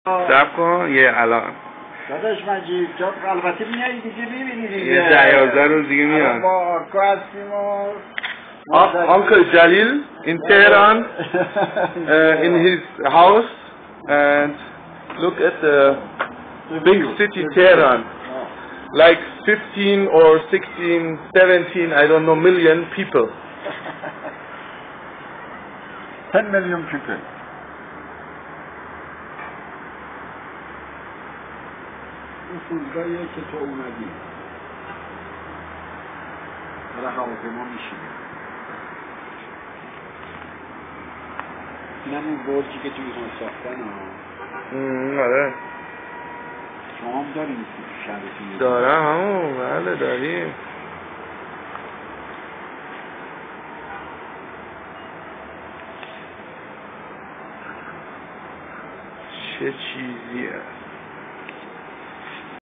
صبر کن یه الان داداش مجید جا البته میای دیگه میبینی دیگه یه 10-11 روز دیگه میان با آرکو هستیم و Uncle Jalil in Tehran in his house and look at the big city Tehran like 15 or 16 17 I don't know million people 10 million people این فرودگاهیه که تو اومدی برای هواپیما میشینی اینم اون برجی که توی ایران ساختن آره شما هم داریم شهرتون دارم همون بله داریم چه چیزیه